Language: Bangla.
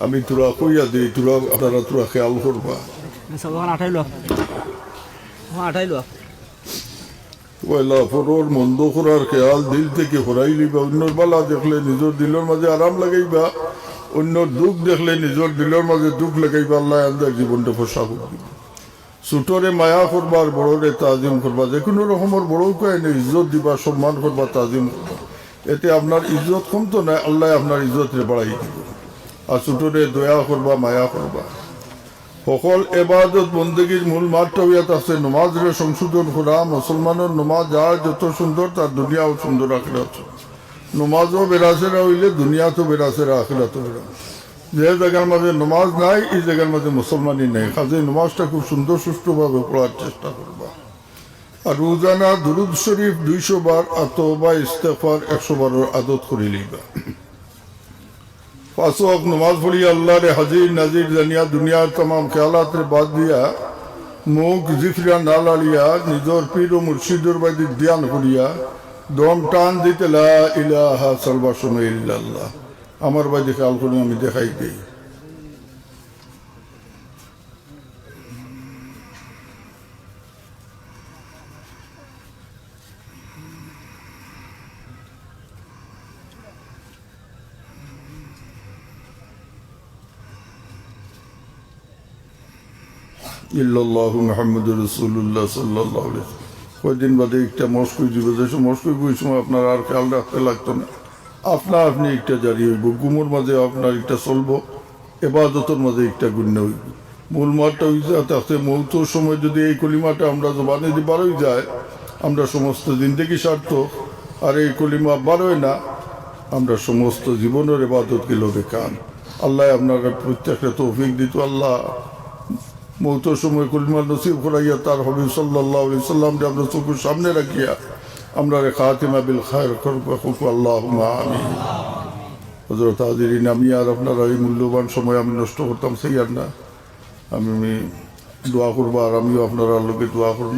আমি তোরা কইয়া দিই, তোরা আপনারা তোরা খেয়াল করবা। পয়লা ফরোর মন্দ করার খেয়াল দিল থেকে হরাই লিবা। অন্যর বালা দেখলে নিজের দিলের মাঝে আরাম লাগাইবা, অন্যর দুঃখ দেখলে নিজের দিলের মাঝে দুঃখ লাগাইবা। আল্লাহ আমাদের জীবনটা ফসা করবে। ছোটরে মায়া করবা আর বড়রে তাজিম করবা। যে কোনো রকমের বড় কাহিনী ইজ্জত দিবা, সম্মান করবা, তাজিম করবা। এতে আপনার ইজ্জত কমতো না, আল্লাহ আপনার ইজ্জতরে বাড়াই দিব। আর ছোটরে দয়া করবা, মায়া করবা। সকল এবাদত বন্দেগীর মূল মাত্রা ইয়াত আছে নমাজরে সংশোধন করা। মুসলমানের নমাজ যার যত সুন্দর তার দুনিয়াও সুন্দর, আখিরাত। নমাজও বেরাসেরা হইলে দুনিয়াতেও বেরাসেরা, আখিরাতও বেরাস। যে জায়গার মাঝে নমাজ নাই এই জায়গার মাঝে মুসলমানই নেই। কাজে নমাজটা খুব সুন্দর সুষ্ঠুভাবে পড়ার চেষ্টা করবা। আর রোজানা দুরুদ শরীফ 200 বার, আর তওবা ইস্তেগফার 100 বারের আদত করে লইবা। 5 ওয়াক্ত নমাজ পড়ি আল্লাহ রে হাজির নাজির জানিয়া দুনিয়ার तमाम খেয়ালাত রে বাদ দিয়া মুখ জিফরা না লাড়িয়া নিজের পীর ও মুর্শিদের বাদি ধ্যান করিয়া দম টান দিতে লা ইলাহা সালবাসমে ইল্লাল্লাহ। আমার বাদি খেয়াল করে আমি দেখাই দিই। ইল্লাল্লাহু মুহাম্মাদুর রাসূলুল্লাহ সাল্লাল্লাহু আলাইহি ওয়াসাল্লাম। কয়েকদিন বাদে একটা মস্কই দিব, যে মস্কই বই সময় আপনার আর খেয়াল রাখতে লাগতো না। আপনি একটা জারি হইব, গুমোর মাঝে আপনার একটা চলবো, এবাদতের মাঝে একটা গুণ্য হইব। মূল মাঠটা হইছে তাতে মৌতর সময় যদি এই কলিমাটা আমরা জবানে দিয়ে বারোই যায়, আমরা সমস্ত জিন্দেগি সার্থক। আর এই কলিমা বারোয় না, আমরা সমস্ত জীবনের এবাদত গেল বেকার। আল্লাহ আপনার প্রত্যেকটা তৌফিক দিত। আল্লাহ মৌতর সময় কলিমা নসিব করাইয়া তার হাবিব সাল্লাল্লাহু আলাইহি সাল্লাম যে আমরা চোখের সামনে রাখিয়া আমরা খাতিমা বিল খায়র করবো। আল্লাহুম্মা আমিন। হযরত হাজিরিন, আমি আর আপনারা এই মূল্যবান সময় আমি নষ্ট করতাম সেই আর না। আমি দোয়া করবো, আর আমিও আপনারা লোকে দোয়া করবো।